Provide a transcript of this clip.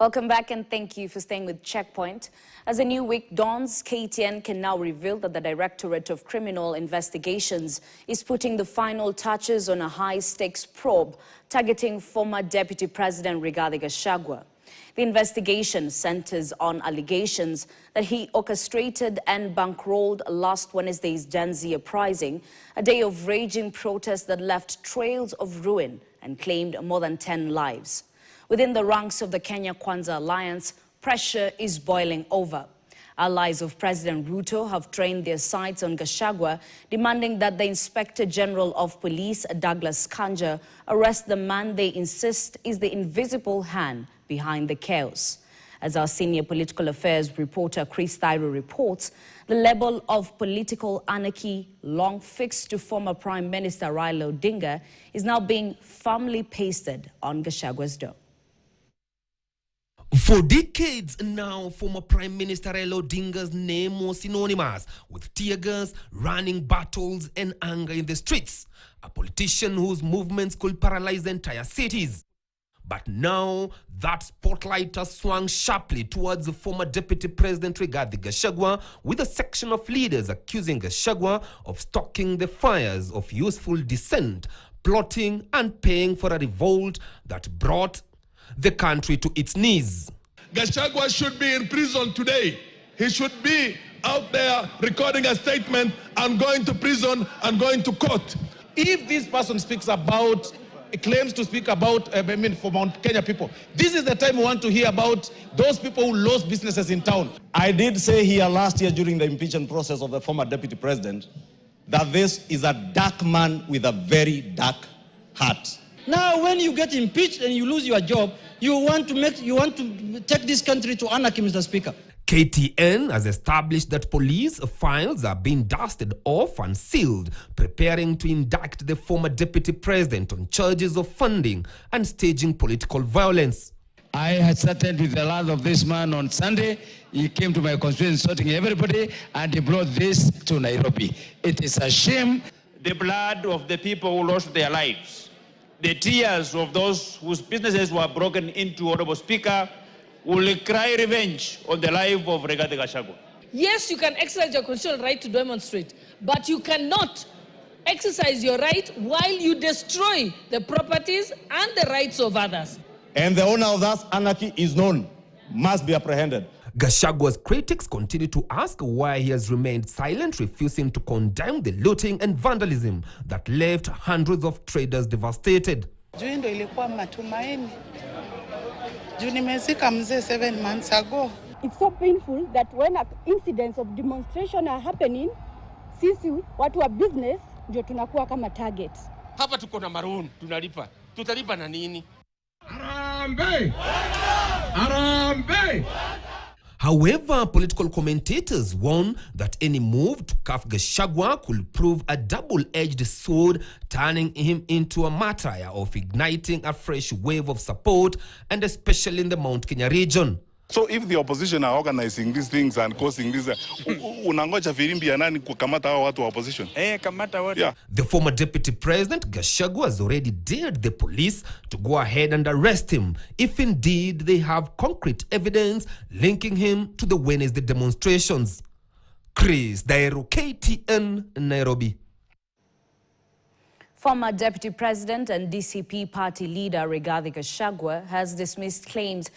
Welcome back and thank you for staying with Checkpoint. As a new week dawns, KTN can now reveal that the Directorate of Criminal Investigations is putting the final touches on a high-stakes probe targeting former Deputy President Rigathi Gachagua. The investigation centers on allegations that he orchestrated and bankrolled last Wednesday's Gen Z uprising, a day of raging protests that left trails of ruin and claimed more than 10 lives. Within the ranks of the Kenya Kwanza Alliance, pressure is boiling over. Allies of President Ruto have trained their sights on Gachagua, demanding that the Inspector General of Police, Douglas Kanja, arrest the man they insist is the invisible hand behind the chaos. As our senior political affairs reporter Chris Thyro reports, the level of political anarchy long fixed to former Prime Minister Raila Odinga is now being firmly pasted on Gachagua's door. For decades now, former Prime Minister Raila Odinga's name was synonymous with tear gas, running battles and anger in the streets. A politician whose movements could paralyze entire cities. But now, that spotlight has swung sharply towards the former Deputy President Rigathi Gachagua, with a section of leaders accusing Gachagua of stoking the fires of useful dissent, plotting and paying for a revolt that brought the country to its knees. Gachagua should be in prison today. He should be out there recording a statement and going to prison and going to court. If this person claims to speak about, for Mount Kenya people, this is the time we want to hear about those people who lost businesses in town. I did say here last year during the impeachment process of the former deputy president that this is a dark man with a very dark heart. Now, when you get impeached and you lose your job, you want to take this country to anarchy, Mr. Speaker. KTN has established that police files are being dusted off and sealed, preparing to indict the former deputy president on charges of funding and staging political violence. I had started with the land of this man on Sunday. He came to my constituency sorting everybody and he brought this to Nairobi. It is a shame. The blood of the people who lost their lives, the tears of those whose businesses were broken into, Honorable Speaker, will cry revenge on the life of Rigathi Gachagua. Yes, you can exercise your constitutional right to demonstrate, but you cannot exercise your right while you destroy the properties and the rights of others. And the owner of that anarchy is known, must be apprehended. Gachagua's critics continue to ask why he has remained silent, refusing to condemn the looting and vandalism that left hundreds of traders devastated. It's so painful that when incidents of demonstration are happening, sisi watu wa business ndio tunakuwa kama target. Hapa tuko na maroon, tunalipa. Tutalipa na nini? Arambe! Arambe! However, political commentators warn that any move to cuff Gachagua could prove a double-edged sword, turning him into a martyr of igniting a fresh wave of support, and especially in the Mount Kenya region. So if the opposition are organizing these things and causing this, unangoja firimbi ya nani kukamata hao watu wa opposition? Kamata watu. Yeah. The former deputy president, Gachagua, has already dared the police to go ahead and arrest him, if indeed they have concrete evidence linking him to the Wednesday demonstrations. Chris Thyro, KTN, Nairobi. Former Deputy President and DCP party leader Rigathi Gachagua has dismissed claims